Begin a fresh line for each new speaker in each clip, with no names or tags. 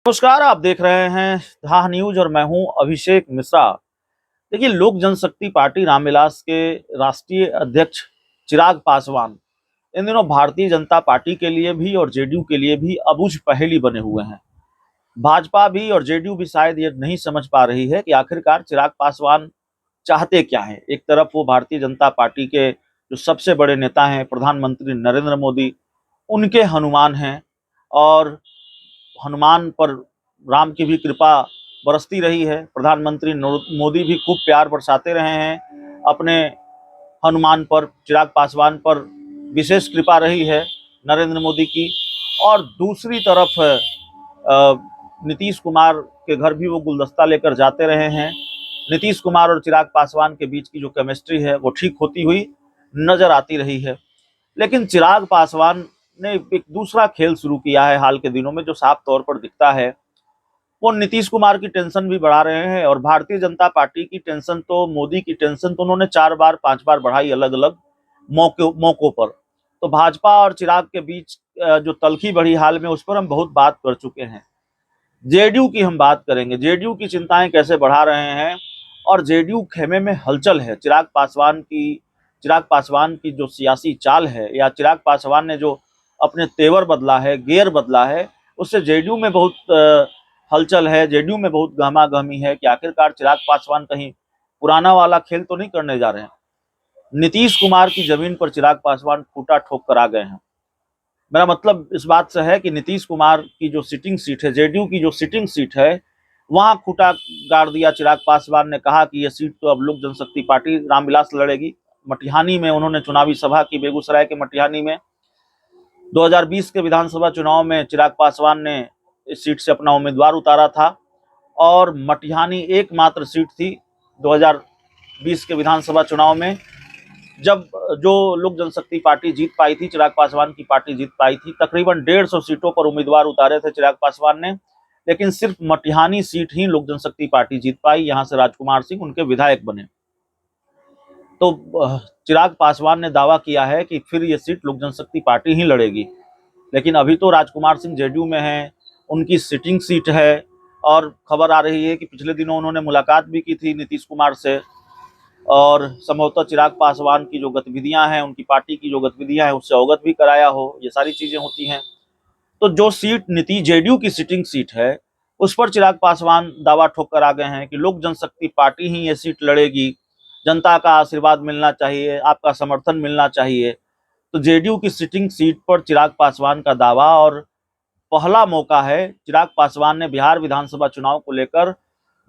नमस्कार, आप देख रहे हैं धाह न्यूज और मैं हूं अभिषेक मिश्रा। देखिए, लोक जनशक्ति पार्टी रामविलास के राष्ट्रीय अध्यक्ष चिराग पासवान इन दिनों भारतीय जनता पार्टी के लिए भी और जेडीयू के लिए भी अबूझ पहेली बने हुए हैं। भाजपा भी और जेडीयू भी शायद ये नहीं समझ पा रही है कि आखिरकार चिराग पासवान चाहते क्या है। एक तरफ वो भारतीय जनता पार्टी के जो सबसे बड़े नेता हैं, प्रधानमंत्री नरेंद्र मोदी, उनके हनुमान हैं और हनुमान पर राम की भी कृपा बरसती रही है। प्रधानमंत्री मोदी भी खूब प्यार बरसाते रहे हैं अपने हनुमान पर। चिराग पासवान पर विशेष कृपा रही है नरेंद्र मोदी की। और दूसरी तरफ नीतीश कुमार के घर भी वो गुलदस्ता लेकर जाते रहे हैं। नीतीश कुमार और चिराग पासवान के बीच की जो केमिस्ट्री है वो ठीक होती हुई नजर आती रही है। लेकिन चिराग पासवान ने एक दूसरा खेल शुरू किया है हाल के दिनों में, जो साफ तौर पर दिखता है। वो नीतीश कुमार की टेंशन भी बढ़ा रहे हैं और भारतीय जनता पार्टी की टेंशन, तो मोदी की टेंशन तो उन्होंने 4 बार 5 बार बढ़ाई अलग अलग मौकों पर। तो भाजपा और चिराग के बीच जो तल्खी बढ़ी हाल में, उस पर हम बहुत बात कर चुके हैं। जेडीयू की हम बात करेंगे। जेडीयू की चिंताएं कैसे बढ़ा रहे हैं और जेडीयू खेमे में हलचल है। चिराग पासवान की जो सियासी चाल है, या चिराग पासवान ने जो अपने तेवर बदला है, गियर बदला है, उससे जेडीयू में बहुत हलचल है। जेडीयू में बहुत गहमा गहमी है कि आखिरकार चिराग पासवान कहीं पुराना वाला खेल तो नहीं करने जा रहे हैं। नीतीश कुमार की जमीन पर चिराग पासवान खूंटा ठोक कर आ गए हैं। मेरा मतलब इस बात से है कि नीतीश कुमार की जो सिटिंग सीट है, जेडीयू की जो सिटिंग सीट है, वहां खूंटा गाड़ दिया चिराग पासवान ने। कहा कि यह सीट तो अब लोक जनशक्ति पार्टी रामविलास लड़ेगी। मटिहानी में उन्होंने चुनावी सभा की, बेगूसराय के मटिहानी में। 2020 के विधानसभा चुनाव में चिराग पासवान ने इस सीट से अपना उम्मीदवार उतारा था और मटिहानी एकमात्र सीट थी 2020 के विधानसभा चुनाव में जब जो लोक जनशक्ति पार्टी जीत पाई थी, चिराग पासवान की पार्टी जीत पाई थी। तकरीबन 150 सीटों पर उम्मीदवार उतारे थे चिराग पासवान ने, लेकिन सिर्फ मटिहानी सीट ही लोक जनशक्ति पार्टी जीत पाई। यहां से राजकुमार सिंह उनके विधायक बने। तो चिराग पासवान ने दावा किया है कि फिर ये सीट लोक जनशक्ति पार्टी ही लड़ेगी। लेकिन अभी तो राजकुमार सिंह जेडीयू में हैं, उनकी सिटिंग सीट है। और खबर आ रही है कि पिछले दिनों उन्होंने मुलाकात भी की थी नीतीश कुमार से, और संभवतः चिराग पासवान की जो गतिविधियां हैं, उनकी पार्टी की जो गतिविधियां हैं, उससे अवगत भी कराया हो। ये सारी चीजें होती हैं। तो जो सीट जेडीयू की सिटिंग सीट है, उस पर चिराग पासवान दावा ठोक कर आ गए हैं कि लोक जनशक्ति पार्टी ही ये सीट लड़ेगी। जनता का आशीर्वाद मिलना चाहिए, आपका समर्थन मिलना चाहिए। तो जेडीयू की सिटिंग सीट पर चिराग पासवान का दावा, और पहला मौका है। चिराग पासवान ने बिहार विधानसभा चुनाव को लेकर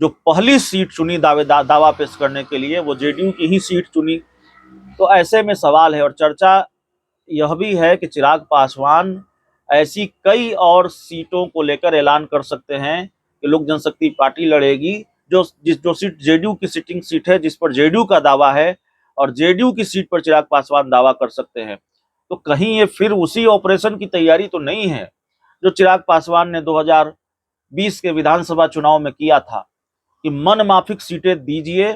जो पहली सीट चुनी दावा पेश करने के लिए, वो जेडीयू की ही सीट चुनी। तो ऐसे में सवाल है और चर्चा यह भी है कि चिराग पासवान ऐसी कई और सीटों को लेकर ऐलान कर सकते हैं कि लोक जनशक्ति पार्टी लड़ेगी। जो सीट जेडीयू की सिटिंग सीट है, जिस पर जेडीयू का दावा है, और जेडीयू की सीट पर चिराग पासवान दावा कर सकते हैं। तो कहीं ये फिर उसी ऑपरेशन की तैयारी तो नहीं है जो चिराग पासवान ने 2020 के विधानसभा चुनाव में किया था कि मन माफिक सीटें दीजिए,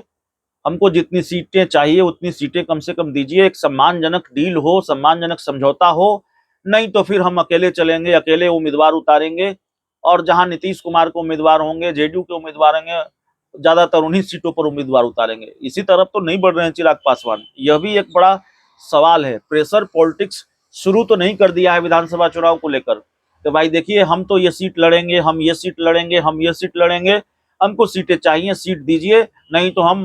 हमको जितनी सीटें चाहिए उतनी सीटें कम से कम दीजिए, एक सम्मानजनक डील हो, सम्मानजनक समझौता हो, नहीं तो फिर हम अकेले चलेंगे, अकेले उम्मीदवार उतारेंगे। और जहां नीतीश कुमार को उम्मीदवार होंगे, जेडीयू के उम्मीदवार होंगे, ज्यादातर उन्हीं सीटों पर उम्मीदवार उतारेंगे। इसी तरफ तो नहीं बढ़ रहे हैं चिराग पासवान। यह भी एक बड़ा सवाल है। प्रेशर पॉलिटिक्स शुरू तो नहीं कर दिया है विधानसभा चुनाव को लेकर कि भाई देखिए, हम तो ये सीट लड़ेंगे, हम ये सीट लड़ेंगे, हम ये सीट लड़ेंगे, हमको सीटें चाहिए, सीट दीजिए, नहीं तो हम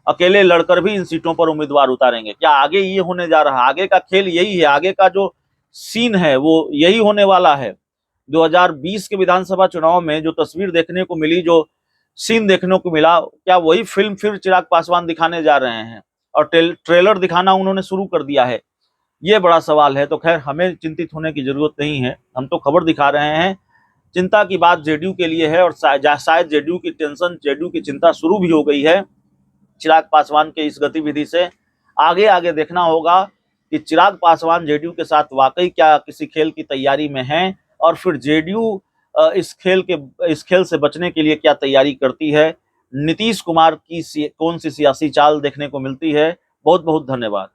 अकेले लड़कर भी इन सीटों पर उम्मीदवार उतारेंगे। क्या आगे ये होने जा रहा है? आगे का खेल यही है, आगे का जो सीन है वो यही होने वाला है। 2020 के विधानसभा चुनाव में जो तस्वीर देखने को मिली, जो सीन देखने को मिला, क्या वही फिल्म फिर चिराग पासवान दिखाने जा रहे हैं और ट्रेलर दिखाना उन्होंने शुरू कर दिया है? ये बड़ा सवाल है। तो खैर, हमें चिंतित होने की जरूरत नहीं है, हम तो खबर दिखा रहे हैं। चिंता की बात जेडीयू के लिए है और शायद जेडीयू की टेंशन, जेडीयू की चिंता शुरू भी हो गई है चिराग पासवान के इस गतिविधि से। आगे आगे देखना होगा कि चिराग पासवान जेडीयू के साथ वाकई क्या किसी खेल की तैयारी में हैं, और फिर जेडीयू इस खेल से बचने के लिए क्या तैयारी करती है। नीतीश कुमार की कौन सी सियासी चाल देखने को मिलती है। बहुत बहुत धन्यवाद।